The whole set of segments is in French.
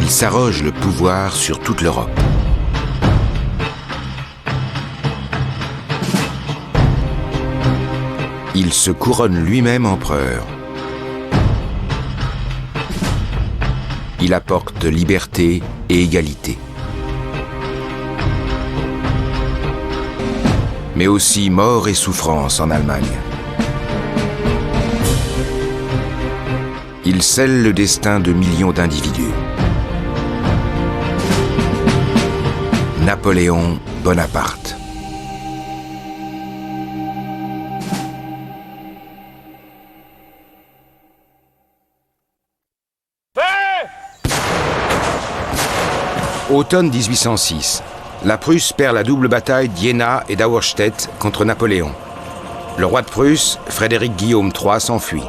il s'arroge le pouvoir sur toute l'Europe. Il se couronne lui-même empereur. Il apporte liberté et égalité. Mais aussi mort et souffrance en Allemagne. Il scelle le destin de millions d'individus. Napoléon Bonaparte. Automne 1806. La Prusse perd la double bataille d'Iéna et d'Auerstedt contre Napoléon. Le roi de Prusse, Frédéric Guillaume III, s'enfuit.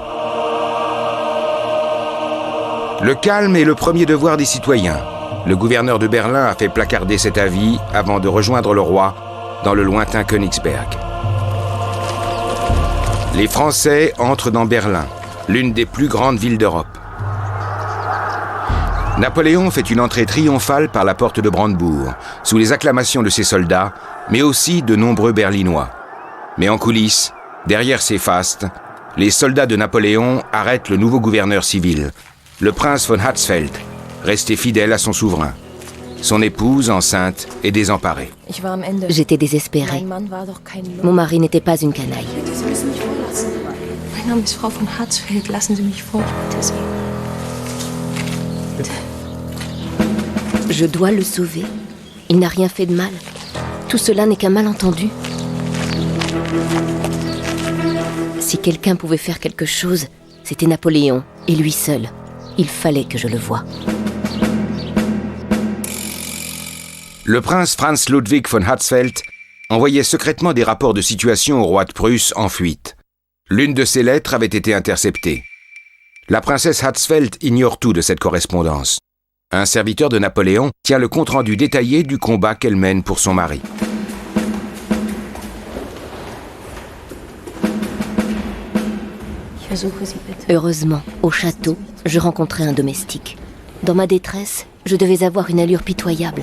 Le calme est le premier devoir des citoyens. Le gouverneur de Berlin a fait placarder cet avis avant de rejoindre le roi dans le lointain Königsberg. Les Français entrent dans Berlin, l'une des plus grandes villes d'Europe. Napoléon fait une entrée triomphale par la porte de Brandebourg, sous les acclamations de ses soldats, mais aussi de nombreux Berlinois. Mais en coulisses, derrière ces fastes, les soldats de Napoléon arrêtent le nouveau gouverneur civil, le prince von Hatzfeld, resté fidèle à son souverain. Son épouse, enceinte, est désemparée. J'étais désespérée. Mon mari n'était pas une canaille. Mein Name ist Frau von Hatzfeld. Lassen Sie mich vor, ich bitte Sie. Je dois le sauver. Il n'a rien fait de mal. Tout cela n'est qu'un malentendu. Si quelqu'un pouvait faire quelque chose, c'était Napoléon, et lui seul. Il fallait que je le voie. Le prince Franz Ludwig von Hatzfeld envoyait secrètement des rapports de situation au roi de Prusse en fuite. L'une de ses lettres avait été interceptée. La princesse Hatzfeld ignore tout de cette correspondance. Un serviteur de Napoléon tient le compte-rendu détaillé du combat qu'elle mène pour son mari. Heureusement, au château, je rencontrai un domestique. Dans ma détresse, je devais avoir une allure pitoyable.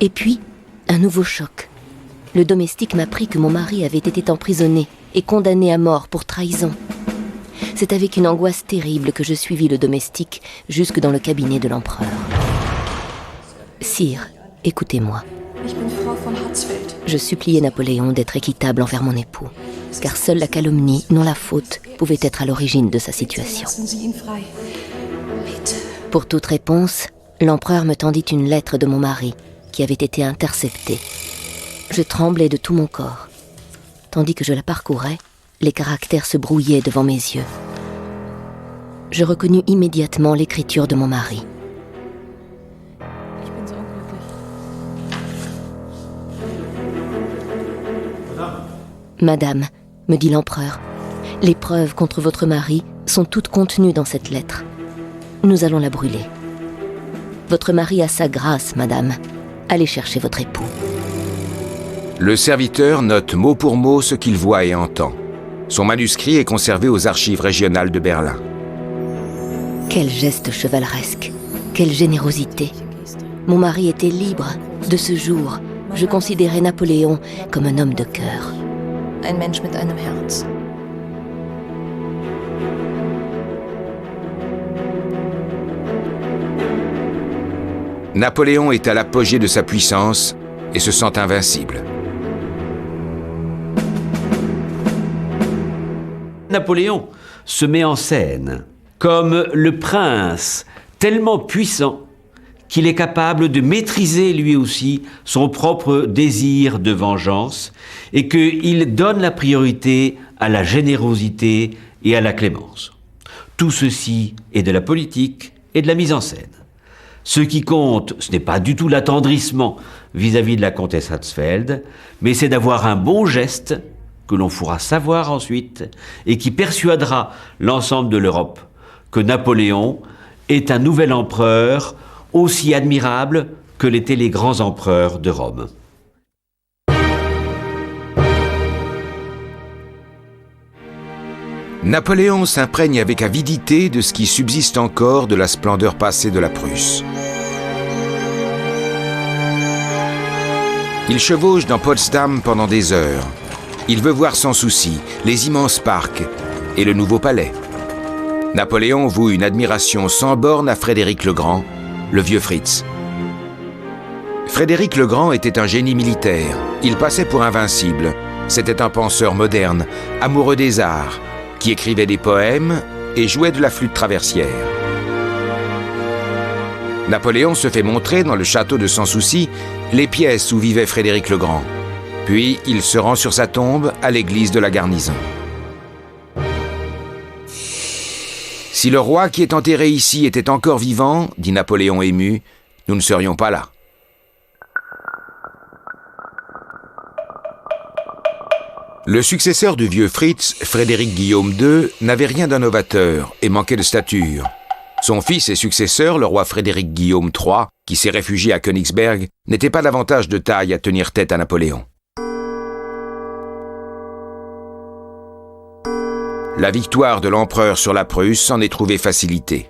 Et puis, un nouveau choc. Le domestique m'apprit que mon mari avait été emprisonné et condamné à mort pour trahison. C'est avec une angoisse terrible que je suivis le domestique jusque dans le cabinet de l'empereur. Sire, écoutez-moi. Je suppliais Napoléon d'être équitable envers mon époux, car seule la calomnie, non la faute, pouvait être à l'origine de sa situation. Pour toute réponse, l'empereur me tendit une lettre de mon mari, qui avait été interceptée. Je tremblais de tout mon corps. Tandis que je la parcourais, les caractères se brouillaient devant mes yeux. Je reconnus immédiatement l'écriture de mon mari. Madame, me dit l'empereur, les preuves contre votre mari sont toutes contenues dans cette lettre. Nous allons la brûler. Votre mari a sa grâce, madame. Allez chercher votre époux. Le serviteur note mot pour mot ce qu'il voit et entend. Son manuscrit est conservé aux archives régionales de Berlin. Quel geste chevaleresque, quelle générosité. Mon mari était libre. De ce jour, je considérais Napoléon comme un homme de cœur. Ein Mensch mit einem Herz. Napoléon est à l'apogée de sa puissance et se sent invincible. Napoléon se met en scène comme le prince tellement puissant qu'il est capable de maîtriser lui aussi son propre désir de vengeance et qu'il donne la priorité à la générosité et à la clémence. Tout ceci est de la politique et de la mise en scène. Ce qui compte, ce n'est pas du tout l'attendrissement vis-à-vis de la comtesse Hatzfeld, mais c'est d'avoir un bon geste que l'on pourra savoir ensuite et qui persuadera l'ensemble de l'Europe que Napoléon est un nouvel empereur aussi admirable que l'étaient les grands empereurs de Rome. Napoléon s'imprègne avec avidité de ce qui subsiste encore de la splendeur passée de la Prusse. Il chevauche dans Potsdam pendant des heures. Il veut voir sans souci les immenses parcs et le nouveau palais. Napoléon voue une admiration sans borne à Frédéric le Grand, le vieux Fritz. Frédéric le Grand était un génie militaire. Il passait pour invincible. C'était un penseur moderne, amoureux des arts, qui écrivait des poèmes et jouait de la flûte traversière. Napoléon se fait montrer dans le château de Sans Souci les pièces où vivait Frédéric le Grand. Puis il se rend sur sa tombe à l'église de la garnison. Si le roi qui est enterré ici était encore vivant, dit Napoléon ému, nous ne serions pas là. Le successeur du vieux Fritz, Frédéric Guillaume II, n'avait rien d'un novateur et manquait de stature. Son fils et successeur, le roi Frédéric Guillaume III, qui s'est réfugié à Königsberg, n'était pas davantage de taille à tenir tête à Napoléon. La victoire de l'empereur sur la Prusse en est trouvée facilitée.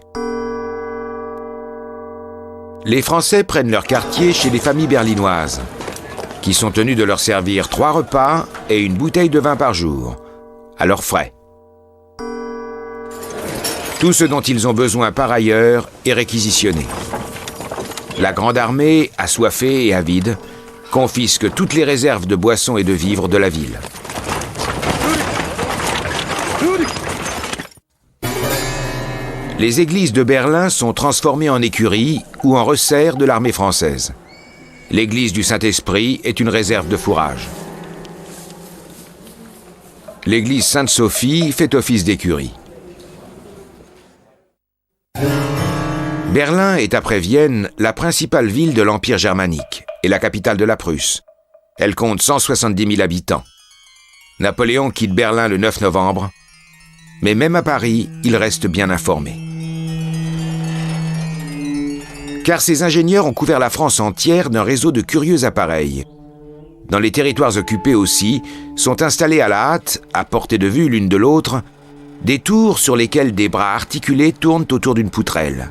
Les Français prennent leur quartier chez les familles berlinoises, qui sont tenus de leur servir 3 repas et une bouteille de vin par jour, à leurs frais. Tout ce dont ils ont besoin par ailleurs est réquisitionné. La grande armée, assoiffée et avide, confisque toutes les réserves de boissons et de vivres de la ville. Les églises de Berlin sont transformées en écuries ou en resserres de l'armée française. L'église du Saint-Esprit est une réserve de fourrage. L'église Sainte-Sophie fait office d'écurie. Berlin est, après Vienne, la principale ville de l'Empire germanique et la capitale de la Prusse. Elle compte 170 000 habitants. Napoléon quitte Berlin le 9 novembre, mais même à Paris, il reste bien informé. Car ses ingénieurs ont couvert la France entière d'un réseau de curieux appareils. Dans les territoires occupés aussi, sont installés à la hâte, à portée de vue l'une de l'autre, des tours sur lesquelles des bras articulés tournent autour d'une poutrelle.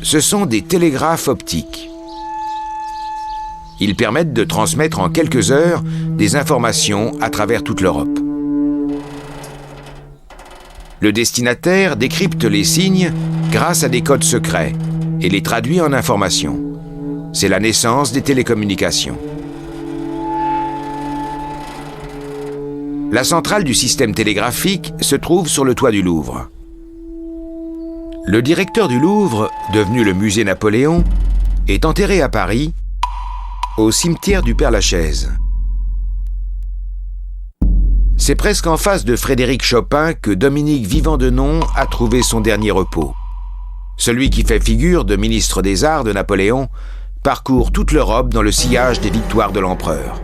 Ce sont des télégraphes optiques. Ils permettent de transmettre en quelques heures des informations à travers toute l'Europe. Le destinataire décrypte les signes grâce à des codes secrets et les traduit en informations. C'est la naissance des télécommunications. La centrale du système télégraphique se trouve sur le toit du Louvre. Le directeur du Louvre, devenu le musée Napoléon, est enterré à Paris, au cimetière du Père-Lachaise. C'est presque en face de Frédéric Chopin que Dominique Vivant-Denon a trouvé son dernier repos. Celui qui fait figure de ministre des Arts de Napoléon parcourt toute l'Europe dans le sillage des victoires de l'empereur.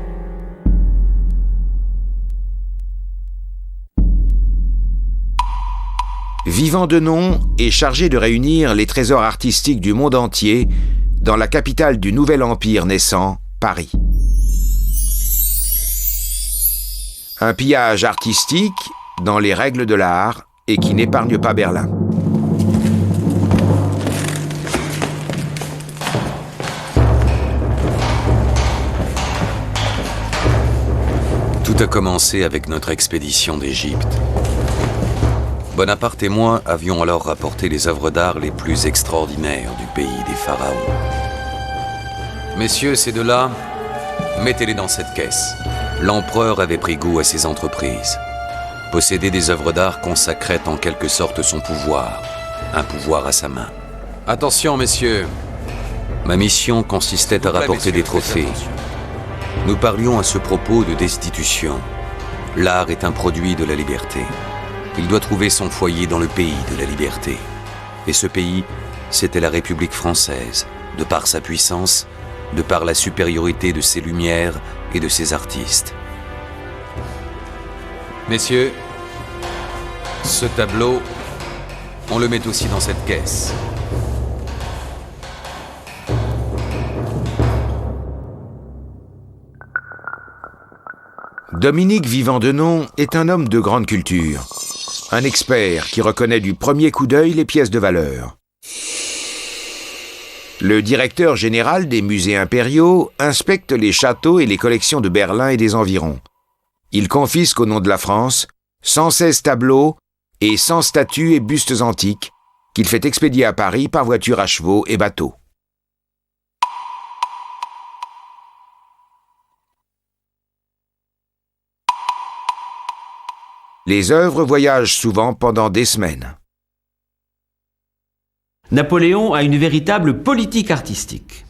Vivant-Denon est chargé de réunir les trésors artistiques du monde entier dans la capitale du nouvel empire naissant, Paris. Un pillage artistique dans les règles de l'art et qui n'épargne pas Berlin. Tout a commencé avec notre expédition d'Égypte. Bonaparte et moi avions alors rapporté les œuvres d'art les plus extraordinaires du pays des pharaons. Messieurs, ces deux-là, mettez-les dans cette caisse. L'empereur avait pris goût à ces entreprises. Posséder des œuvres d'art consacrait en quelque sorte son pouvoir, un pouvoir à sa main. Attention, messieurs. Ma mission consistait à rapporter des trophées. Nous parlions à ce propos de destitution. L'art est un produit de la liberté. Il doit trouver son foyer dans le pays de la liberté. Et ce pays, c'était la République française, de par sa puissance, de par la supériorité de ses lumières et de ses artistes. Messieurs, ce tableau, on le met aussi dans cette caisse. Dominique Vivant-Denon est un homme de grande culture. Un expert qui reconnaît du premier coup d'œil les pièces de valeur. Le directeur général des musées impériaux inspecte les châteaux et les collections de Berlin et des environs. Il confisque au nom de la France 116 tableaux et 100 statues et bustes antiques qu'il fait expédier à Paris par voiture à chevaux et bateaux. Les œuvres voyagent souvent pendant des semaines. Napoléon a une véritable politique artistique.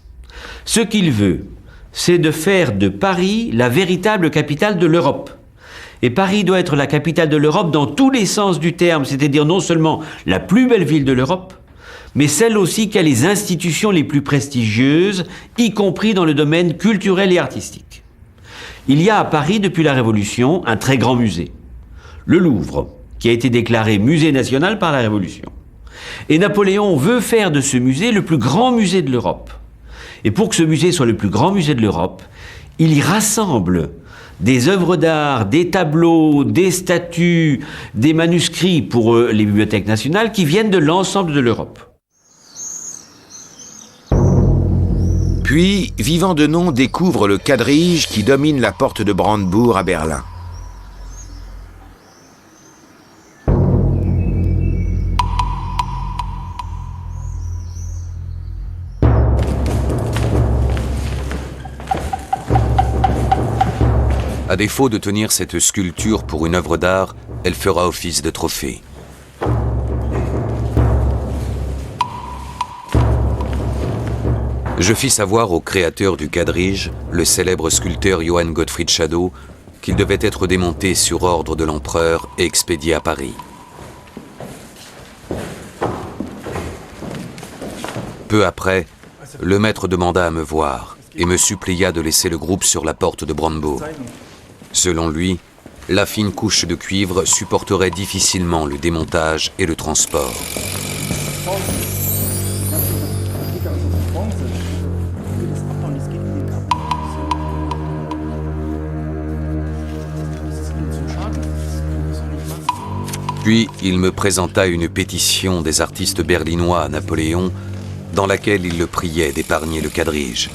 Ce qu'il veut, c'est de faire de Paris la véritable capitale de l'Europe. Et Paris doit être la capitale de l'Europe dans tous les sens du terme, c'est-à-dire non seulement la plus belle ville de l'Europe, mais celle aussi qui a les institutions les plus prestigieuses, y compris dans le domaine culturel et artistique. Il y a à Paris, depuis la Révolution, un très grand musée, le Louvre, qui a été déclaré musée national par la Révolution. Et Napoléon veut faire de ce musée le plus grand musée de l'Europe. Et pour que ce musée soit le plus grand musée de l'Europe, il y rassemble des œuvres d'art, des tableaux, des statues, des manuscrits pour les bibliothèques nationales qui viennent de l'ensemble de l'Europe. Puis, Vivant-Denon découvre le quadrige qui domine la porte de Brandebourg à Berlin. À défaut de tenir cette sculpture pour une œuvre d'art, elle fera office de trophée. Je fis savoir au créateur du quadrige, le célèbre sculpteur Johann Gottfried Schadow, qu'il devait être démonté sur ordre de l'empereur et expédié à Paris. Peu après, le maître demanda à me voir et me supplia de laisser le groupe sur la porte de Brandebourg. Selon lui, la fine couche de cuivre supporterait difficilement le démontage et le transport. Puis, il me présenta une pétition des artistes berlinois à Napoléon, dans laquelle il le priait d'épargner le quadrige.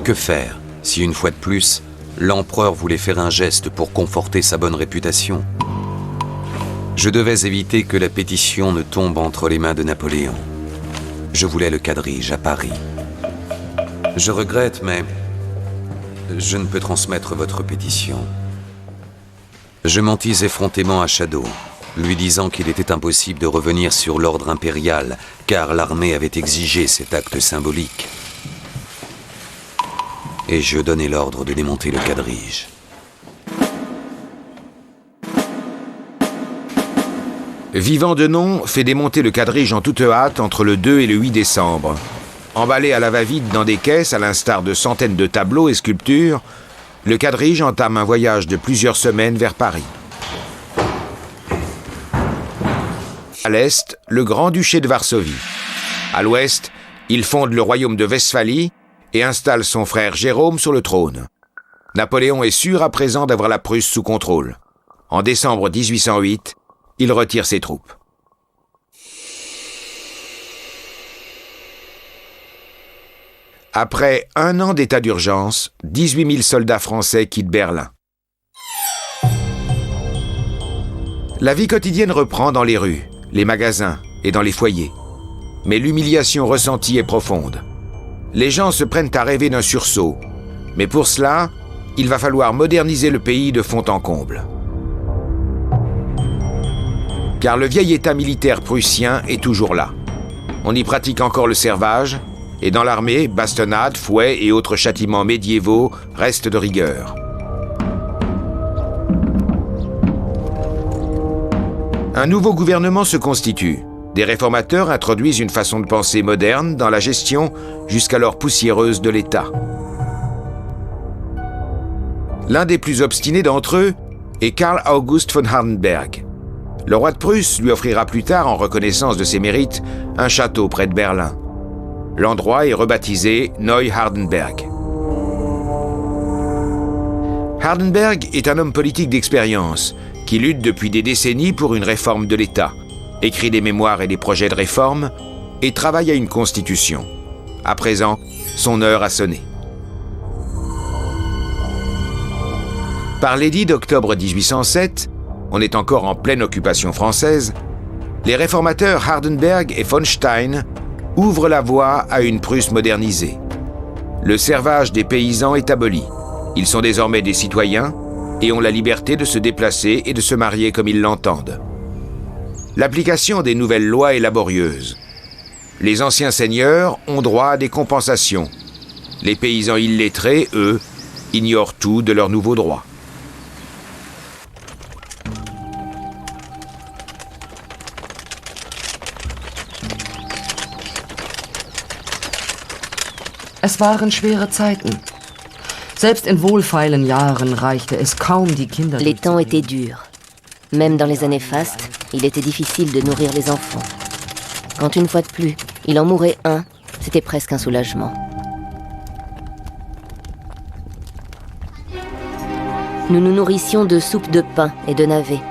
Que faire si, une fois de plus, l'empereur voulait faire un geste pour conforter sa bonne réputation? Je devais éviter que la pétition ne tombe entre les mains de Napoléon. Je voulais le quadrige à Paris. Je regrette, mais je ne peux transmettre votre pétition. Je mentis effrontément à Schadow, lui disant qu'il était impossible de revenir sur l'ordre impérial, car l'armée avait exigé cet acte symbolique. Et je donnai l'ordre de démonter le quadrige. Vivant-Denon fait démonter le quadrige en toute hâte entre le 2 et le 8 décembre. Emballé à la va-vite dans des caisses, à l'instar de centaines de tableaux et sculptures, le quadrige entame un voyage de plusieurs semaines vers Paris. À l'est, le Grand-Duché de Varsovie. À l'ouest, il fonde le royaume de Westphalie et installe son frère Jérôme sur le trône. Napoléon est sûr à présent d'avoir la Prusse sous contrôle. En décembre 1808, il retire ses troupes. Après un an d'état d'urgence, 18 000 soldats français quittent Berlin. La vie quotidienne reprend dans les rues, les magasins et dans les foyers. Mais l'humiliation ressentie est profonde. Les gens se prennent à rêver d'un sursaut. Mais pour cela, il va falloir moderniser le pays de fond en comble. Car le vieil état militaire prussien est toujours là. On y pratique encore le servage, et dans l'armée, bastonnades, fouets et autres châtiments médiévaux restent de rigueur. Un nouveau gouvernement se constitue. Des réformateurs introduisent une façon de penser moderne dans la gestion jusqu'alors poussiéreuse de l'État. L'un des plus obstinés d'entre eux est Karl August von Hardenberg. Le roi de Prusse lui offrira plus tard, en reconnaissance de ses mérites, un château près de Berlin. L'endroit est rebaptisé Neu-Hardenberg. Hardenberg est un homme politique d'expérience qui lutte depuis des décennies pour une réforme de l'État, écrit des mémoires et des projets de réforme et travaille à une constitution. À présent, son heure a sonné. Par l'édit d'octobre 1807, on est encore en pleine occupation française, les réformateurs Hardenberg et von Stein ouvrent la voie à une Prusse modernisée. Le servage des paysans est aboli. Ils sont désormais des citoyens et ont la liberté de se déplacer et de se marier comme ils l'entendent. L'application des nouvelles lois est laborieuse. Les anciens seigneurs ont droit à des compensations. Les paysans illettrés, eux, ignorent tout de leurs nouveaux droits. Es waren schwere Zeiten. Selbst in wohlfeilen Jahren reichte es kaum, die Kinder. Les temps étaient durs. Même dans les années fastes, il était difficile de nourrir les enfants. Quand une fois de plus, il en mourait un, c'était presque un soulagement. Nous nous nourrissions de soupe de pain et de navets.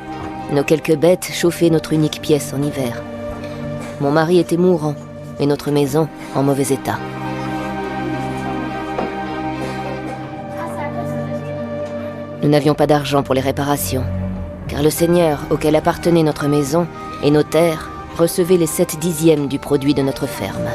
Nos quelques bêtes chauffaient notre unique pièce en hiver. Mon mari était mourant et notre maison en mauvais état. Nous n'avions pas d'argent pour les réparations, car le seigneur auquel appartenait notre maison et nos terres recevait les 7/10 du produit de notre ferme.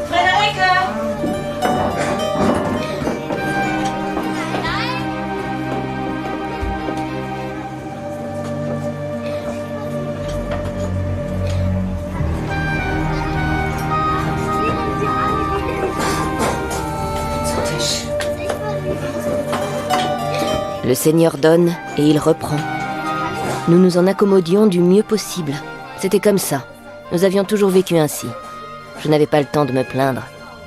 Le Seigneur donne et il reprend. Nous nous en accommodions du mieux possible. C'était comme ça. Nous avions toujours vécu ainsi. Je n'avais pas le temps de me plaindre.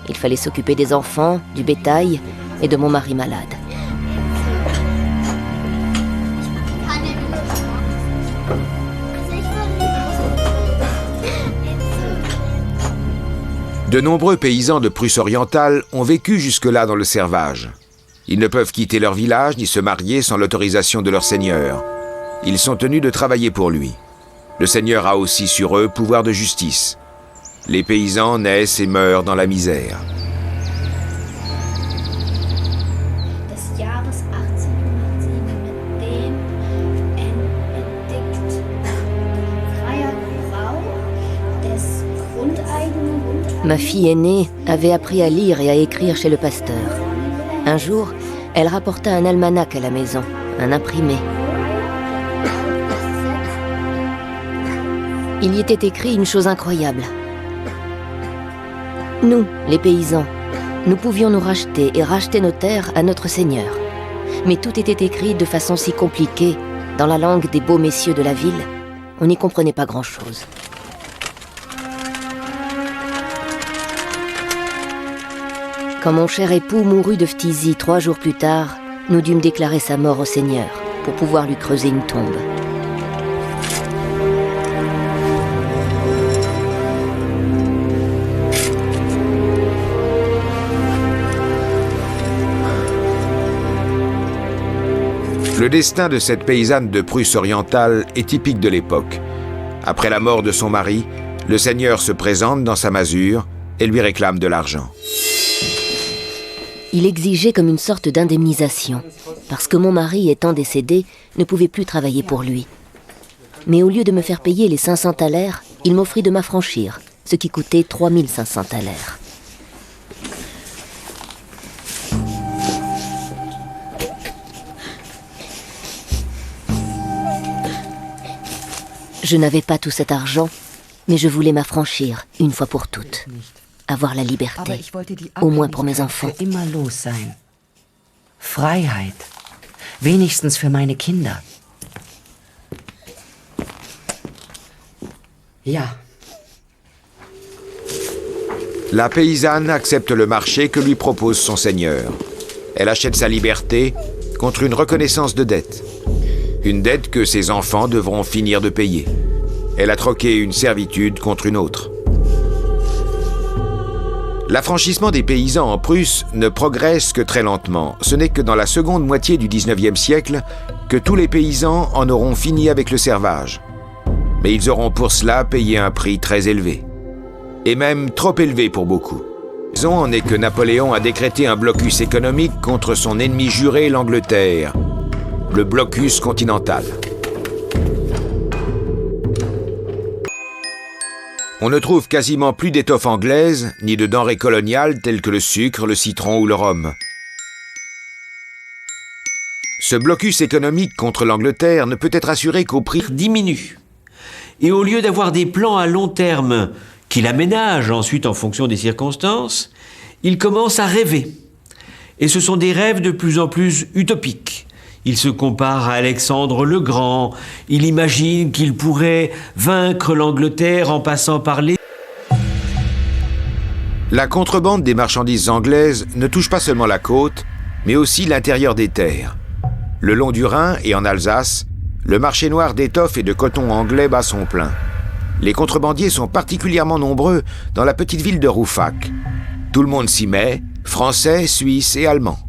Il fallait s'occuper des enfants, du bétail et de mon mari malade. De nombreux paysans de Prusse orientale ont vécu jusque-là dans le servage. Ils ne peuvent quitter leur village ni se marier sans l'autorisation de leur seigneur. Ils sont tenus de travailler pour lui. Le seigneur a aussi sur eux pouvoir de justice. Les paysans naissent et meurent dans la misère. Des Jahres 1807 mit dem entdeckt freier Gebrauch des Grundeigenen. Ma fille aînée avait appris à lire et à écrire chez le pasteur. Un jour, elle rapporta un almanach à la maison, un imprimé. Il y était écrit une chose incroyable. Nous, les paysans, nous pouvions nous racheter et racheter nos terres à notre Seigneur. Mais tout était écrit de façon si compliquée, dans la langue des beaux messieurs de la ville, on n'y comprenait pas grand-chose. Quand mon cher époux mourut de phtisie 3 jours plus tard, nous dûmes déclarer sa mort au Seigneur pour pouvoir lui creuser une tombe. Le destin de cette paysanne de Prusse orientale est typique de l'époque. Après la mort de son mari, le seigneur se présente dans sa masure et lui réclame de l'argent. Il exigeait comme une sorte d'indemnisation, parce que mon mari, étant décédé, ne pouvait plus travailler pour lui. Mais au lieu de me faire payer les 500 thalers, il m'offrit de m'affranchir, ce qui coûtait 3500 thalers. Je n'avais pas tout cet argent, mais je voulais m'affranchir, une fois pour toutes. Avoir la liberté, au moins pour mes enfants. Immer los sein. Freiheit. Wenigstens für meine Kinder. Ja. La paysanne accepte le marché que lui propose son seigneur. Elle achète sa liberté contre une reconnaissance de dette. Une dette que ses enfants devront finir de payer. Elle a troqué une servitude contre une autre. L'affranchissement des paysans en Prusse ne progresse que très lentement. Ce n'est que dans la seconde moitié du XIXe siècle que tous les paysans en auront fini avec le servage. Mais ils auront pour cela payé un prix très élevé. Et même trop élevé pour beaucoup. La raison en est que Napoléon a décrété un blocus économique contre son ennemi juré, l'Angleterre. Le blocus continental. On ne trouve quasiment plus d'étoffes anglaises, ni de denrées coloniales telles que le sucre, le citron ou le rhum. Ce blocus économique contre l'Angleterre ne peut être assuré qu'au prix diminue. Et au lieu d'avoir des plans à long terme qu'il aménage ensuite en fonction des circonstances, il commence à rêver. Et ce sont des rêves de plus en plus utopiques. Il se compare à Alexandre le Grand, il imagine qu'il pourrait vaincre l'Angleterre en passant par les... La contrebande des marchandises anglaises ne touche pas seulement la côte, mais aussi l'intérieur des terres. Le long du Rhin et en Alsace, le marché noir d'étoffes et de coton anglais bat son plein. Les contrebandiers sont particulièrement nombreux dans la petite ville de Rouffach. Tout le monde s'y met, Français, Suisses et Allemands.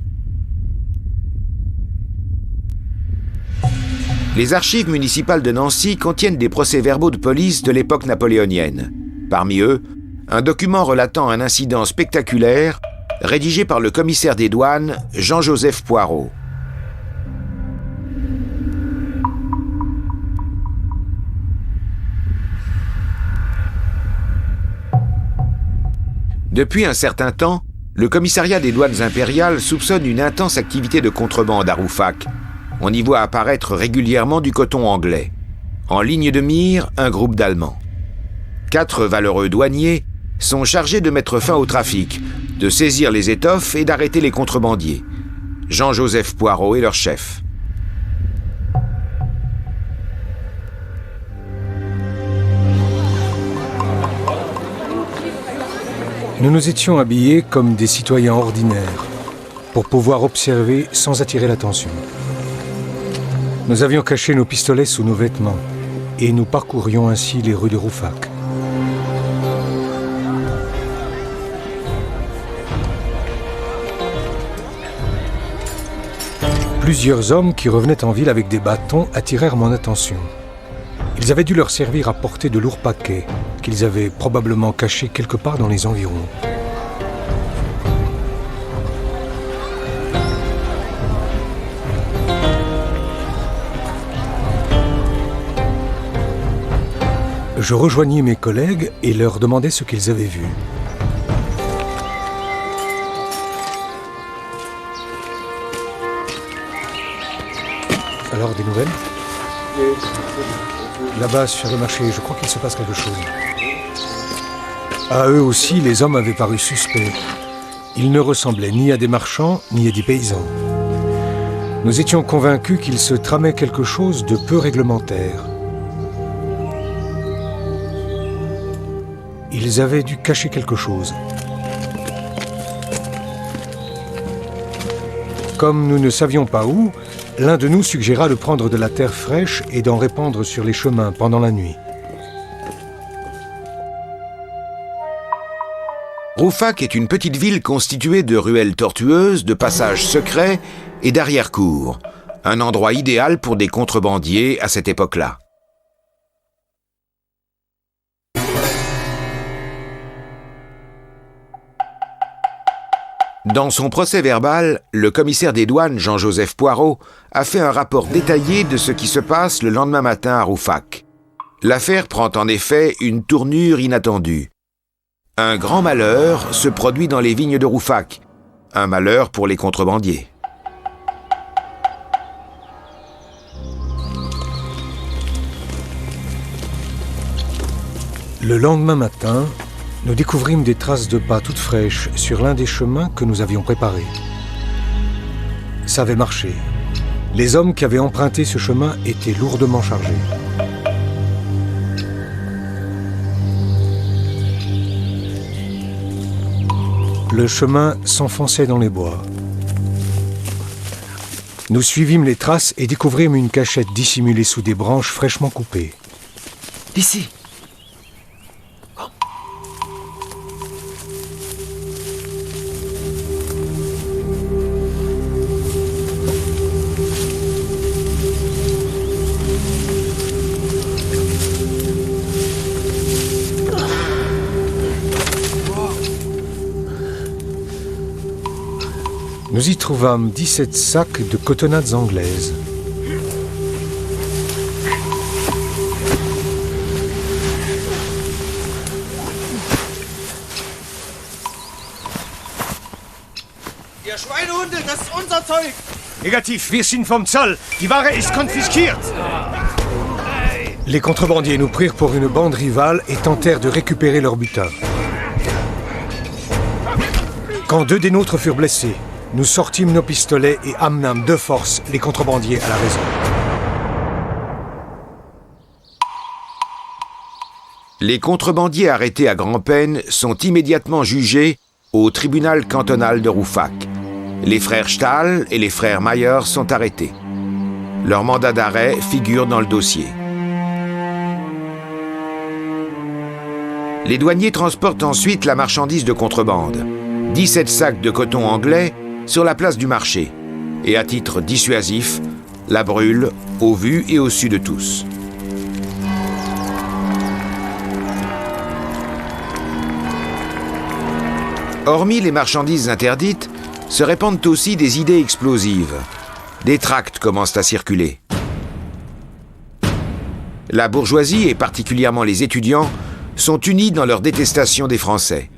Les archives municipales de Nancy contiennent des procès-verbaux de police de l'époque napoléonienne. Parmi eux, un document relatant un incident spectaculaire rédigé par le commissaire des douanes, Jean-Joseph Poirot. Depuis un certain temps, le commissariat des douanes impériales soupçonne une intense activité de contrebande à Rouffach. On y voit apparaître régulièrement du coton anglais. En ligne de mire, un groupe d'Allemands. 4 valeureux douaniers sont chargés de mettre fin au trafic, de saisir les étoffes et d'arrêter les contrebandiers. Jean-Joseph Poirot est leur chef. Nous nous étions habillés comme des citoyens ordinaires pour pouvoir observer sans attirer l'attention. Nous avions caché nos pistolets sous nos vêtements et nous parcourions ainsi les rues de Rouffach. Plusieurs hommes qui revenaient en ville avec des bâtons attirèrent mon attention. Ils avaient dû leur servir à porter de lourds paquets qu'ils avaient probablement cachés quelque part dans les environs. Je rejoignis mes collègues et leur demandai ce qu'ils avaient vu. Alors, des nouvelles ? Là-bas, sur le marché, je crois qu'il se passe quelque chose. À eux aussi, les hommes avaient paru suspects. Ils ne ressemblaient ni à des marchands, ni à des paysans. Nous étions convaincus qu'il se tramait quelque chose de peu réglementaire. Ils avaient dû cacher quelque chose. Comme nous ne savions pas où, l'un de nous suggéra de prendre de la terre fraîche et d'en répandre sur les chemins pendant la nuit. Rouffach est une petite ville constituée de ruelles tortueuses, de passages secrets et d'arrière-cours. Un endroit idéal pour des contrebandiers à cette époque-là. Dans son procès-verbal, le commissaire des douanes, Jean-Joseph Poirot, a fait un rapport détaillé de ce qui se passe le lendemain matin à Rouffach. L'affaire prend en effet une tournure inattendue. Un grand malheur se produit dans les vignes de Rouffach. Un malheur pour les contrebandiers. Le lendemain matin, nous découvrîmes des traces de pas toutes fraîches sur l'un des chemins que nous avions préparés. Ça avait marché. Les hommes qui avaient emprunté ce chemin étaient lourdement chargés. Le chemin s'enfonçait dans les bois. Nous suivîmes les traces et découvrîmes une cachette dissimulée sous des branches fraîchement coupées. D'ici. Nous y trouvâmes 17 sacs de cotonnades anglaises. Ihr Schweinehunde, das ist unser Zeug! Négatif, wir sind vom Zoll. Die Ware ist konfisquiert. Les contrebandiers nous prirent pour une bande rivale et tentèrent de récupérer leur butin. Quand 2 des nôtres furent blessés, nous sortîmes nos pistolets et amenâmes de force les contrebandiers à la raison. Les contrebandiers arrêtés à grand-peine sont immédiatement jugés au tribunal cantonal de Rouffach. Les frères Stahl et les frères Mayer sont arrêtés. Leur mandat d'arrêt figure dans le dossier. Les douaniers transportent ensuite la marchandise de contrebande. 17 sacs de coton anglais sur la place du marché. Et à titre dissuasif, la brûlent au vu et au su de tous. Hormis les marchandises interdites, se répandent aussi des idées explosives. Des tracts commencent à circuler. La bourgeoisie, et particulièrement les étudiants, sont unis dans leur détestation des Français.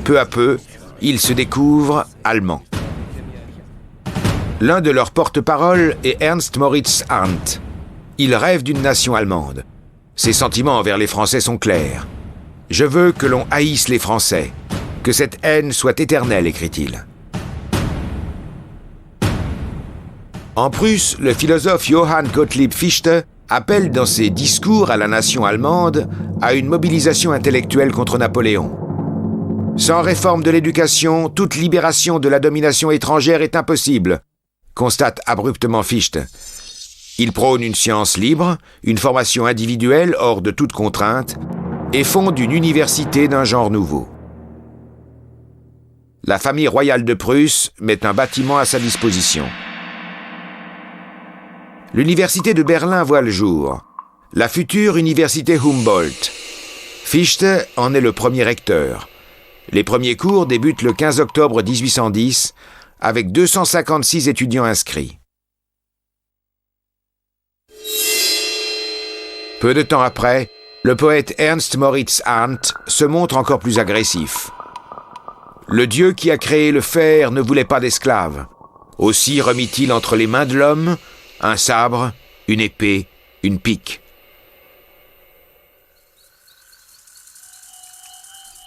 Peu à peu, ils se découvrent allemands. L'un de leurs porte-parole est Ernst Moritz Arndt. Il rêve d'une nation allemande. Ses sentiments envers les Français sont clairs. « Je veux que l'on haïsse les Français, que cette haine soit éternelle », écrit-il. En Prusse, le philosophe Johann Gottlieb Fichte appelle dans ses discours à la nation allemande à une mobilisation intellectuelle contre Napoléon. Sans réforme de l'éducation, toute libération de la domination étrangère est impossible, constate abruptement Fichte. Il prône une science libre, une formation individuelle hors de toute contrainte, et fonde une université d'un genre nouveau. La famille royale de Prusse met un bâtiment à sa disposition. L'université de Berlin voit le jour, la future université Humboldt. Fichte en est le premier recteur. Les premiers cours débutent le 15 octobre 1810 avec 256 étudiants inscrits. Peu de temps après, le poète Ernst Moritz Arndt se montre encore plus agressif. Le Dieu qui a créé le fer ne voulait pas d'esclaves. Aussi remit-il entre les mains de l'homme un sabre, une épée, une pique.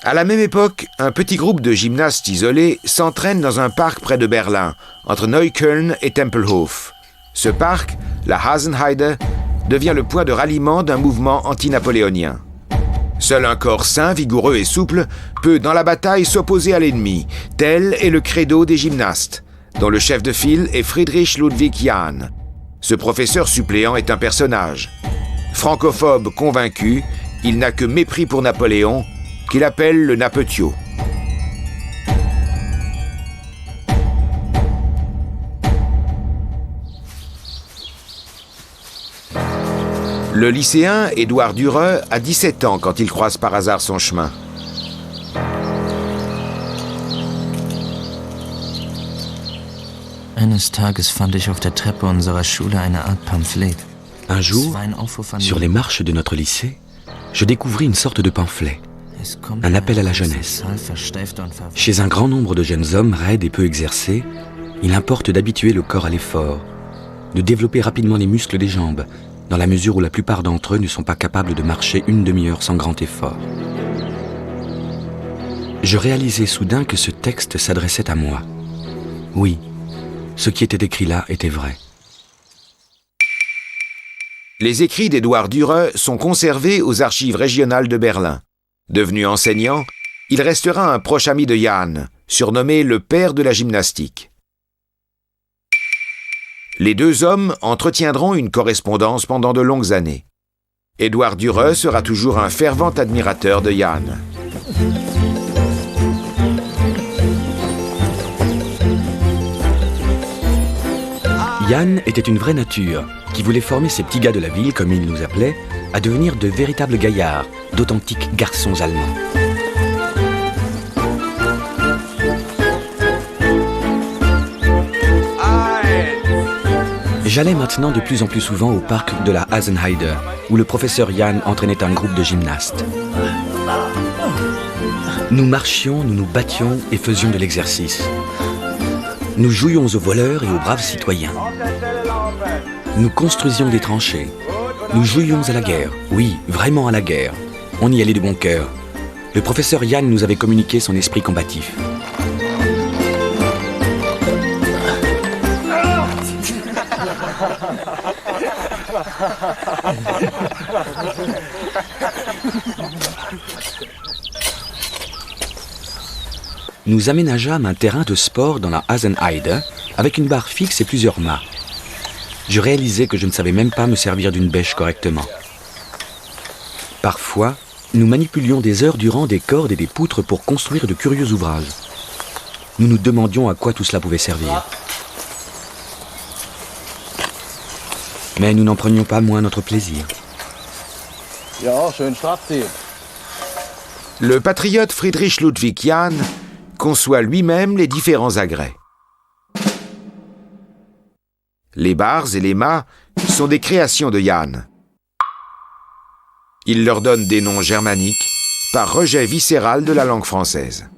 À la même époque, un petit groupe de gymnastes isolés s'entraîne dans un parc près de Berlin, entre Neukölln et Tempelhof. Ce parc, la Hasenheide, devient le point de ralliement d'un mouvement anti-napoléonien. Seul un corps sain, vigoureux et souple peut, dans la bataille, s'opposer à l'ennemi. Tel est le credo des gymnastes, dont le chef de file est Friedrich Ludwig Jahn. Ce professeur suppléant est un personnage. Francophobe convaincu, il n'a que mépris pour Napoléon, qu'il appelle le Napetio. Le lycéen Édouard Dürer a 17 ans quand il croise par hasard son chemin. Eines Tages fand ich auf der Treppe unserer Schule eine Art Pamphlet. Un jour, sur les marches de notre lycée, je découvris une sorte de pamphlet, un appel à la jeunesse. Chez un grand nombre de jeunes hommes raides et peu exercés, il importe d'habituer le corps à l'effort, de développer rapidement les muscles des jambes, dans la mesure où la plupart d'entre eux ne sont pas capables de marcher une demi-heure sans grand effort. Je réalisai soudain que ce texte s'adressait à moi. Oui, ce qui était écrit là était vrai. Les écrits d'Édouard Dürer sont conservés aux archives régionales de Berlin. Devenu enseignant, il restera un proche ami de Jahn, surnommé le père de la gymnastique. Les deux hommes entretiendront une correspondance pendant de longues années. Édouard Dürer sera toujours un fervent admirateur de Jahn. Jahn était une vraie nature, qui voulait former ces petits gars de la ville, comme il nous appelait, à devenir de véritables gaillards, d'authentiques garçons allemands. J'allais maintenant de plus en plus souvent au parc de la Hasenheide, où le professeur Jan entraînait un groupe de gymnastes. Nous marchions, nous nous battions et faisions de l'exercice. Nous jouions aux voleurs et aux braves citoyens. Nous construisions des tranchées. Nous jouions à la guerre. Oui, vraiment à la guerre. On y allait de bon cœur. Le professeur Jan nous avait communiqué son esprit combatif. Nous aménageâmes un terrain de sport dans la Hasenheide avec une barre fixe et plusieurs mâts. Je réalisais que je ne savais même pas me servir d'une bêche correctement. Parfois, nous manipulions des heures durant des cordes et des poutres pour construire de curieux ouvrages. Nous nous demandions à quoi tout cela pouvait servir. Mais nous n'en prenions pas moins notre plaisir. Le patriote Friedrich Ludwig Jahn conçoit lui-même les différents agrès. Les barres et les mâts sont des créations de Jahn. Il leur donne des noms germaniques par rejet viscéral de la langue française.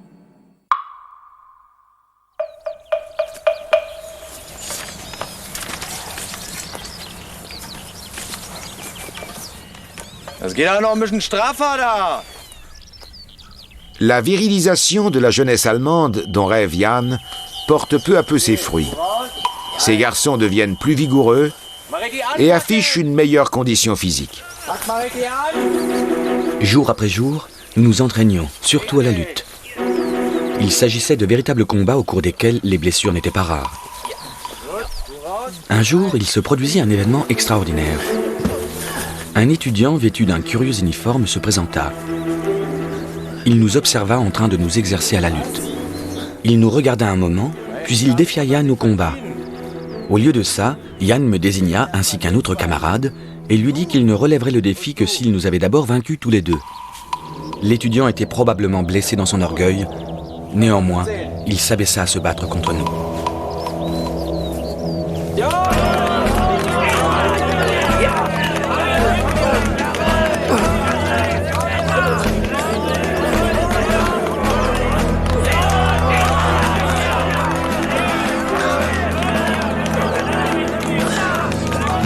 Das geht auch noch ein bisschen straffer da. La virilisation de la jeunesse allemande dont rêve Jahn porte peu à peu ses fruits. Ces garçons deviennent plus vigoureux et affichent une meilleure condition physique. Jour après jour, nous nous entraînions, surtout à la lutte. Il s'agissait de véritables combats au cours desquels les blessures n'étaient pas rares. Un jour, il se produisit un événement extraordinaire. Un étudiant vêtu d'un curieux uniforme se présenta. Il nous observa en train de nous exercer à la lutte. Il nous regarda un moment, puis il défia Jahn au combat. Au lieu de ça, Jahn me désigna ainsi qu'un autre camarade et lui dit qu'il ne relèverait le défi que s'il nous avait d'abord vaincus tous les deux. L'étudiant était probablement blessé dans son orgueil. Néanmoins, il s'abaissa à se battre contre nous.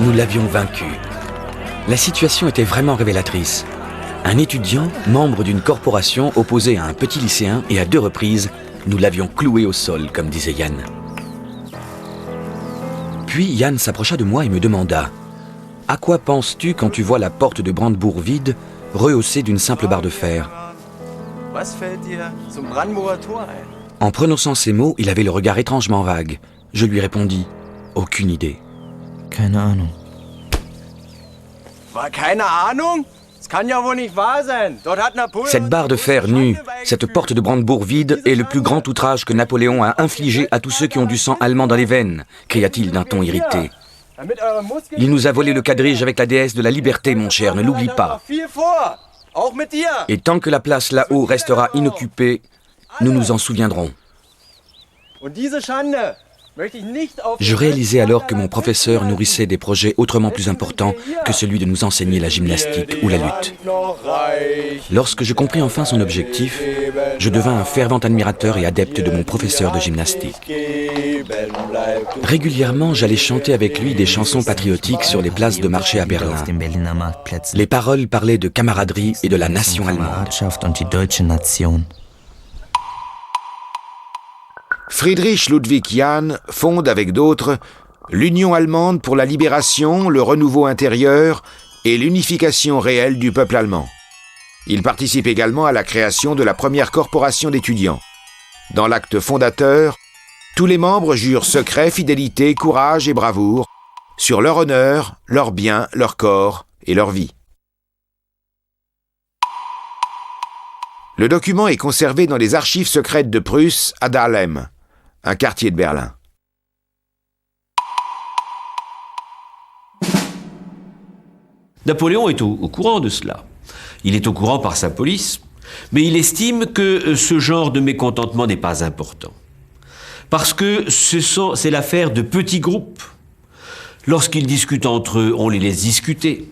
Nous l'avions vaincu. La situation était vraiment révélatrice. Un étudiant, membre d'une corporation, opposé à un petit lycéen, et à 2 reprises, nous l'avions cloué au sol, comme disait Jahn. Puis Jahn s'approcha de moi et me demanda « À quoi penses-tu quand tu vois la porte de Brandebourg vide, rehaussée d'une simple barre de fer ?» En prononçant ces mots, il avait le regard étrangement vague. Je lui répondis « Aucune idée. » Keine Ahnung. Keine Ahnung? Das kann ja wohl nicht wahr sein. Dort hat Napoleon... Cette barre de fer nue, cette porte de Brandebourg vide est le plus grand outrage que Napoléon a infligé à tous ceux qui ont du sang allemand dans les veines, cria-t-il d'un ton irrité. Il nous a volé le quadrige avec la déesse de la liberté, mon cher, ne l'oublie pas. Et tant que la place là-haut restera inoccupée, nous nous en souviendrons. Je réalisais alors que mon professeur nourrissait des projets autrement plus importants que celui de nous enseigner la gymnastique ou la lutte. Lorsque je compris enfin son objectif, je devins un fervent admirateur et adepte de mon professeur de gymnastique. Régulièrement, j'allais chanter avec lui des chansons patriotiques sur les places de marché à Berlin. Les paroles parlaient de camaraderie et de la nation allemande. Friedrich Ludwig Jahn fonde avec d'autres l'Union allemande pour la libération, le renouveau intérieur et l'unification réelle du peuple allemand. Il participe également à la création de la première corporation d'étudiants. Dans l'acte fondateur, tous les membres jurent secret, fidélité, courage et bravoure sur leur honneur, leurs biens, leur corps et leur vie. Le document est conservé dans les archives secrètes de Prusse à Dahlem, un quartier de Berlin. Napoléon est au courant de cela. Il est au courant par sa police, mais il estime que ce genre de mécontentement n'est pas important. Parce que c'est l'affaire de petits groupes, Lorsqu'ils discutent entre eux, on les laisse discuter.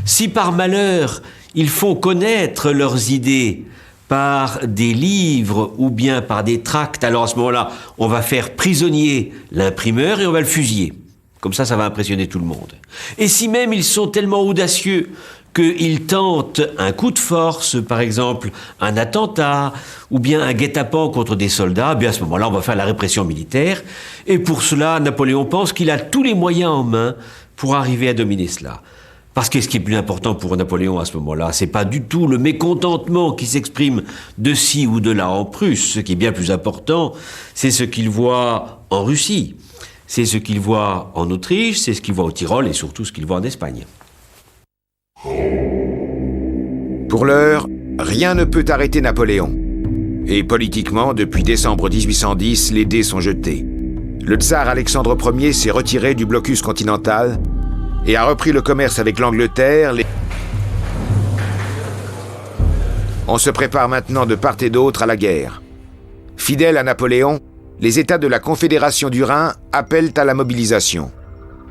Si par malheur, ils font connaître leurs idées par des livres ou bien par des tracts, alors à ce moment-là, on va faire prisonnier l'imprimeur et on va le fusiller. Comme ça va impressionner tout le monde. Et si même ils sont tellement audacieux qu'ils tentent un coup de force, par exemple un attentat, ou bien un guet-apens contre des soldats, bien à ce moment-là, on va faire la répression militaire. Et pour cela, Napoléon pense qu'il a tous les moyens en main pour arriver à dominer cela. Parce que ce qui est plus important pour Napoléon à ce moment-là, c'est pas du tout le mécontentement qui s'exprime de ci ou de là en Prusse. Ce qui est bien plus important, c'est ce qu'il voit en Russie. C'est ce qu'il voit en Autriche, c'est ce qu'il voit au Tyrol et surtout ce qu'il voit en Espagne. Pour l'heure, rien ne peut arrêter Napoléon. Et politiquement, depuis décembre 1810, les dés sont jetés. Le tsar Alexandre Ier s'est retiré du blocus continental et a repris le commerce avec l'Angleterre. On se prépare maintenant de part et d'autre à la guerre. Fidèles à Napoléon, les États de la Confédération du Rhin appellent à la mobilisation.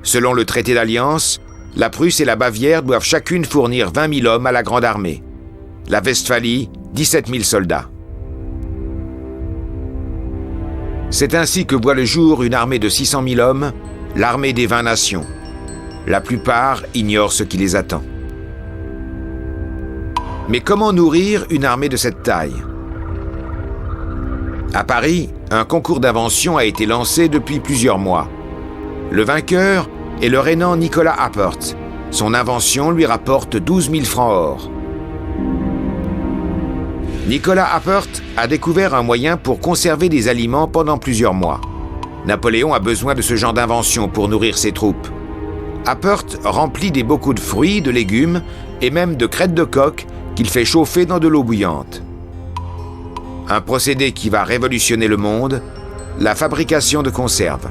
Selon le traité d'alliance, la Prusse et la Bavière doivent chacune fournir 20 000 hommes à la Grande Armée. La Westphalie, 17 000 soldats. C'est ainsi que voit le jour une armée de 600 000 hommes, l'armée des 20 nations. La plupart ignorent ce qui les attend. Mais comment nourrir une armée de cette taille ? À Paris, un concours d'invention a été lancé depuis plusieurs mois. Le vainqueur est le Rhénan Nicolas Appert. Son invention lui rapporte 12 000 francs or. Nicolas Appert a découvert un moyen pour conserver des aliments pendant plusieurs mois. Napoléon a besoin de ce genre d'invention pour nourrir ses troupes. Appert remplit des bocaux de fruits, de légumes et même de crêtes de coq qu'il fait chauffer dans de l'eau bouillante. Un procédé qui va révolutionner le monde, la fabrication de conserves.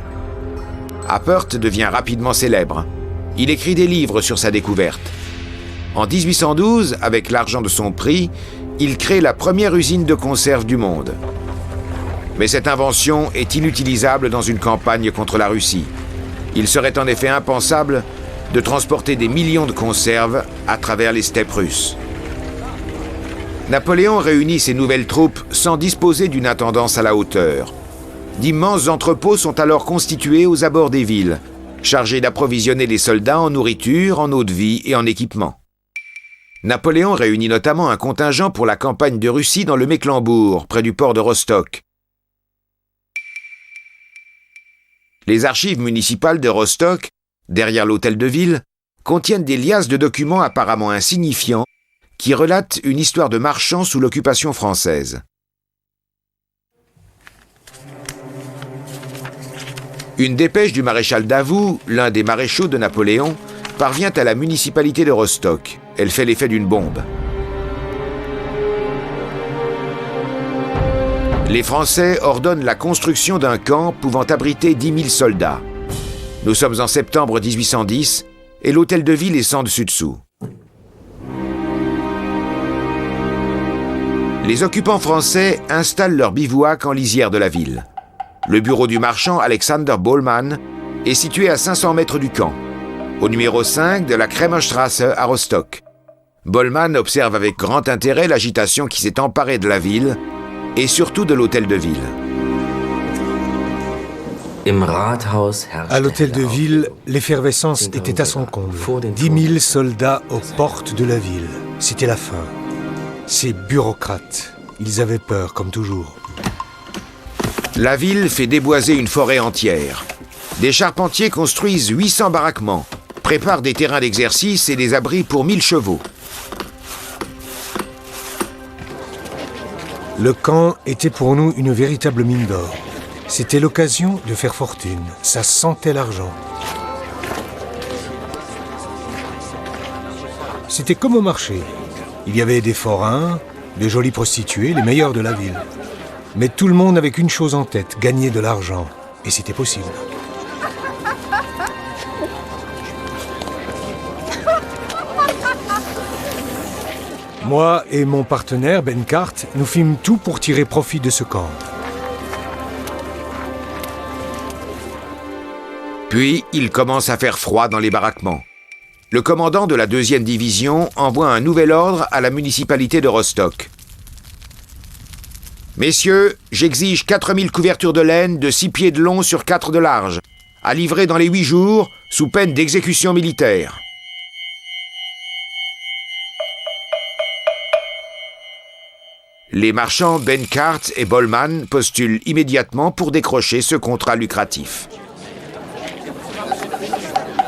Appert devient rapidement célèbre. Il écrit des livres sur sa découverte. En 1812, avec l'argent de son prix, il crée la première usine de conserve du monde. Mais cette invention est inutilisable dans une campagne contre la Russie. Il serait en effet impensable de transporter des millions de conserves à travers les steppes russes. Napoléon réunit ses nouvelles troupes sans disposer d'une intendance à la hauteur. D'immenses entrepôts sont alors constitués aux abords des villes, chargés d'approvisionner les soldats en nourriture, en eau de vie et en équipement. Napoléon réunit notamment un contingent pour la campagne de Russie dans le Mecklembourg, près du port de Rostock. Les archives municipales de Rostock, derrière l'hôtel de ville, contiennent des liasses de documents apparemment insignifiants qui relatent une histoire de marchands sous l'occupation française. Une dépêche du maréchal Davout, l'un des maréchaux de Napoléon, parvient à la municipalité de Rostock. Elle fait l'effet d'une bombe. Les Français ordonnent la construction d'un camp pouvant abriter 10 000 soldats. Nous sommes en septembre 1810 et l'hôtel de ville est sans dessus-dessous. Les occupants français installent leur bivouac en lisière de la ville. Le bureau du marchand Alexander Bollmann est situé à 500 mètres du camp, au numéro 5 de la Kremerstrasse à Rostock. Bollmann observe avec grand intérêt l'agitation qui s'est emparée de la ville et surtout de l'hôtel de ville. À l'hôtel de ville, l'effervescence était à son comble. 10 000 soldats aux portes de la ville. C'était la fin. Ces bureaucrates, ils avaient peur, comme toujours. La ville fait déboiser une forêt entière. Des charpentiers construisent 800 baraquements, préparent des terrains d'exercice et des abris pour 1000 chevaux. Le camp était pour nous une véritable mine d'or. C'était l'occasion de faire fortune. Ça sentait l'argent. C'était comme au marché. Il y avait des forains, de jolies prostituées, les meilleures de la ville. Mais tout le monde avait qu'une chose en tête, gagner de l'argent. Et c'était possible. Moi et mon partenaire, Benkart, nous fîmes tout pour tirer profit de ce camp. Puis, il commence à faire froid dans les baraquements. Le commandant de la 2e division envoie un nouvel ordre à la municipalité de Rostock. « Messieurs, j'exige 4000 couvertures de laine de 6 pieds de long sur 4 de large, à livrer dans les 8 jours, sous peine d'exécution militaire. » Les marchands Benkart et Bollmann postulent immédiatement pour décrocher ce contrat lucratif.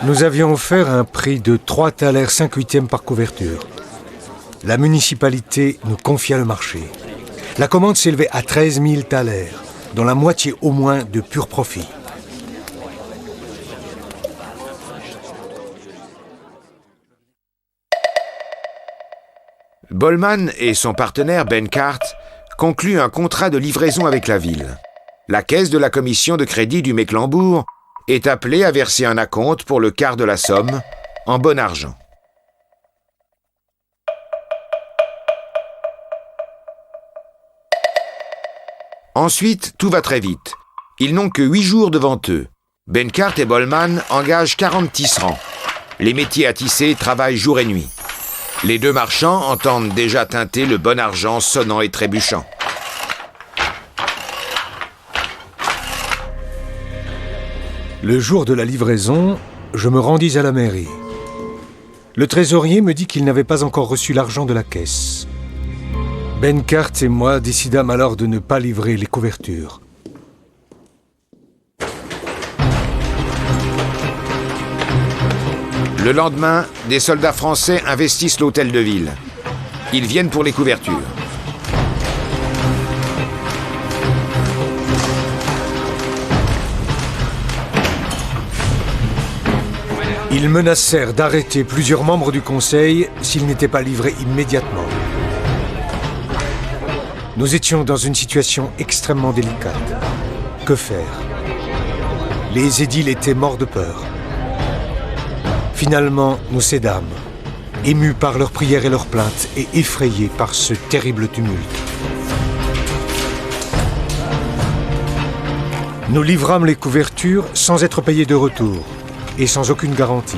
Nous avions offert un prix de 3 thalers 5/8 par couverture. La municipalité nous confia le marché. La commande s'élevait à 13 000 thalers, dont la moitié au moins de pur profit. Bollmann et son partenaire Benkart concluent un contrat de livraison avec la ville. La caisse de la commission de crédit du Mecklembourg est appelée à verser un acompte pour le quart de la somme, en bon argent. Ensuite, tout va très vite. Ils n'ont que 8 jours devant eux. Benkart et Bollmann engagent 40 tisserands. Les métiers à tisser travaillent jour et nuit. Les 2 marchands entendent déjà teinter le bon argent sonnant et trébuchant. Le jour de la livraison, je me rendis à la mairie. Le trésorier me dit qu'il n'avait pas encore reçu l'argent de la caisse. Benkart et moi décidâmes alors de ne pas livrer les couvertures. Le lendemain, des soldats français investissent l'hôtel de ville. Ils viennent pour les couvertures. Ils menacèrent d'arrêter plusieurs membres du conseil s'ils n'étaient pas livrés immédiatement. Nous étions dans une situation extrêmement délicate. Que faire? Les édiles étaient morts de peur. Finalement, nous cédâmes, émus par leurs prières et leurs plaintes et effrayés par ce terrible tumulte. Nous livrâmes les couvertures sans être payés de retour et sans aucune garantie.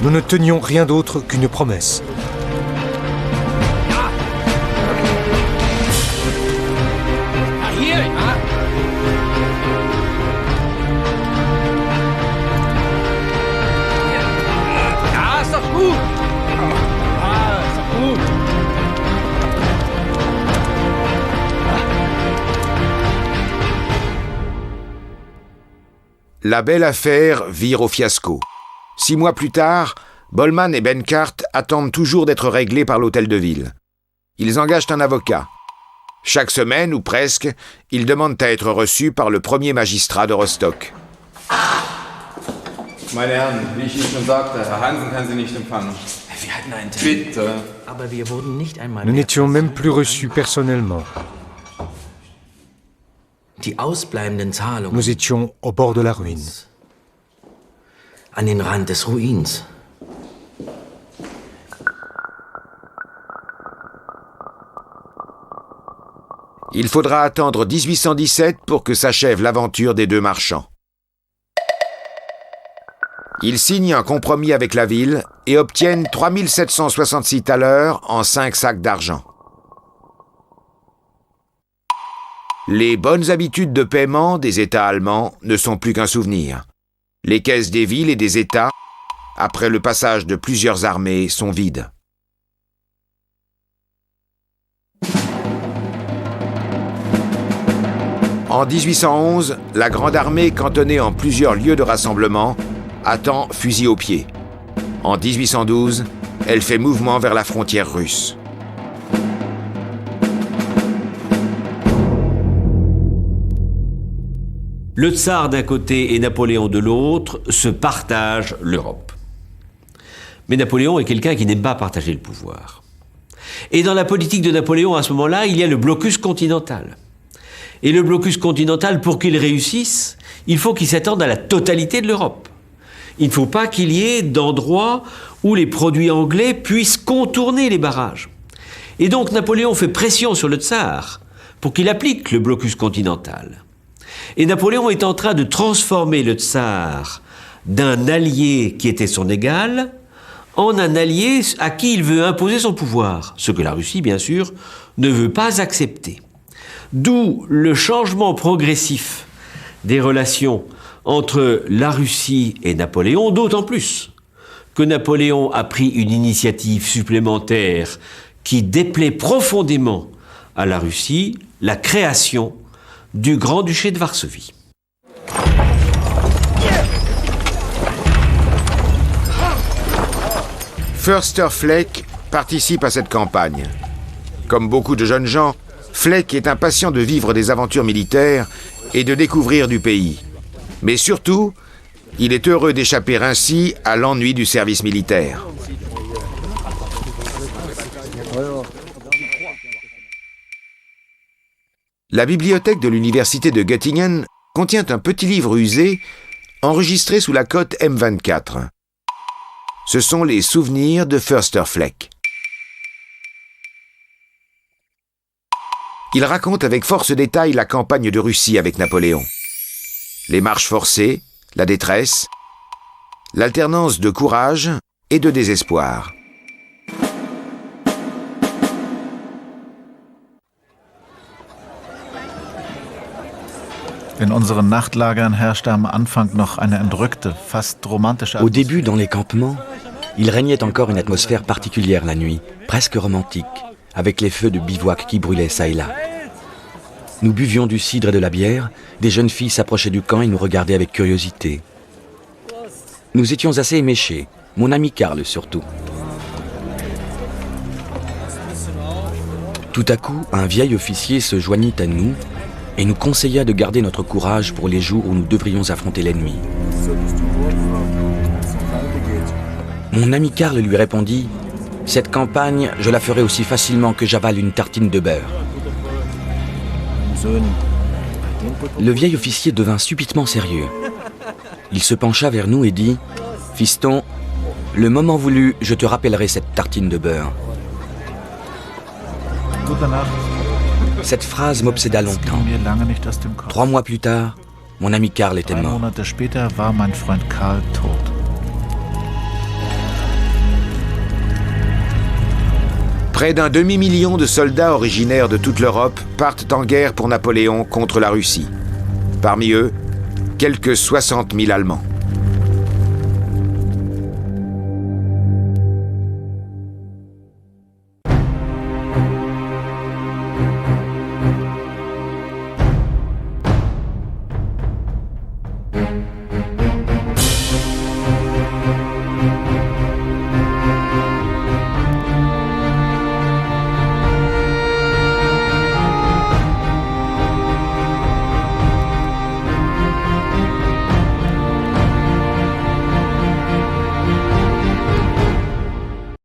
Nous ne tenions rien d'autre qu'une promesse. La belle affaire vire au fiasco. 6 mois plus tard, Bollmann et Benkart attendent toujours d'être réglés par l'hôtel de ville. Ils engagent un avocat. Chaque semaine, ou presque, ils demandent à être reçus par le premier magistrat de Rostock. Meine Herren, wie ich Ihnen schon sagte, Herr Hansen kann Sie nicht empfangen. Wir hatten einen Termin. Bitte. Aber wir wurden nicht einmal Nous n'étions même plus reçus personnellement. Die ausbleibenden Zahlungen Nous étions au bord de la ruine. an den Rand des Ruins. Il faudra attendre 1817 pour que s'achève l'aventure des 2 marchands. Ils signent un compromis avec la ville et obtiennent 3766 thalers en 5 sacs d'argent. Les bonnes habitudes de paiement des États allemands ne sont plus qu'un souvenir. Les caisses des villes et des États, après le passage de plusieurs armées, sont vides. En 1811, la Grande Armée, cantonnée en plusieurs lieux de rassemblement, attend fusil au pied. En 1812, elle fait mouvement vers la frontière russe. Le tsar d'un côté et Napoléon de l'autre se partagent l'Europe. Mais Napoléon est quelqu'un qui n'aime pas partager le pouvoir. Et dans la politique de Napoléon, à ce moment-là, il y a le blocus continental. Et le blocus continental, pour qu'il réussisse, il faut qu'il s'étende à la totalité de l'Europe. Il ne faut pas qu'il y ait d'endroits où les produits anglais puissent contourner les barrages. Et donc Napoléon fait pression sur le tsar pour qu'il applique le blocus continental. Et Napoléon est en train de transformer le tsar d'un allié qui était son égal en un allié à qui il veut imposer son pouvoir, ce que la Russie, bien sûr, ne veut pas accepter. D'où le changement progressif des relations entre la Russie et Napoléon, d'autant plus que Napoléon a pris une initiative supplémentaire qui déplaît profondément à la Russie, la création du Grand-Duché de Varsovie. Förster Fleck participe à cette campagne. Comme beaucoup de jeunes gens, Fleck est impatient de vivre des aventures militaires et de découvrir du pays. Mais surtout, il est heureux d'échapper ainsi à l'ennui du service militaire. La bibliothèque de l'université de Göttingen contient un petit livre usé enregistré sous la cote M24. Ce sont les souvenirs de Förster Fleck. Il raconte avec force détail la campagne de Russie avec Napoléon. Les marches forcées, la détresse, l'alternance de courage et de désespoir. In unseren Nachtlagern herrschte am Anfang noch eine entrückte, fast romantische Au début, dans les campements, il régnait encore une atmosphère particulière la nuit, presque romantique, avec les feux de bivouac qui brûlaient çà et là. Nous buvions du cidre et de la bière, des jeunes filles s'approchaient du camp et nous regardaient avec curiosité. Nous étions assez éméchés, mon ami Karl surtout. Tout à coup, un vieil officier se joignit à nous et nous conseilla de garder notre courage pour les jours où nous devrions affronter l'ennemi. Mon ami Karl lui répondit « Cette campagne, je la ferai aussi facilement que j'avale une tartine de beurre. » Le vieil officier devint subitement sérieux. Il se pencha vers nous et dit « Fiston, le moment voulu, je te rappellerai cette tartine de beurre. » Cette phrase m'obséda longtemps. 3 mois plus tard, mon ami Karl était mort. Près d'un demi-million de soldats originaires de toute l'Europe partent en guerre pour Napoléon contre la Russie. Parmi eux, quelques 60 000 Allemands.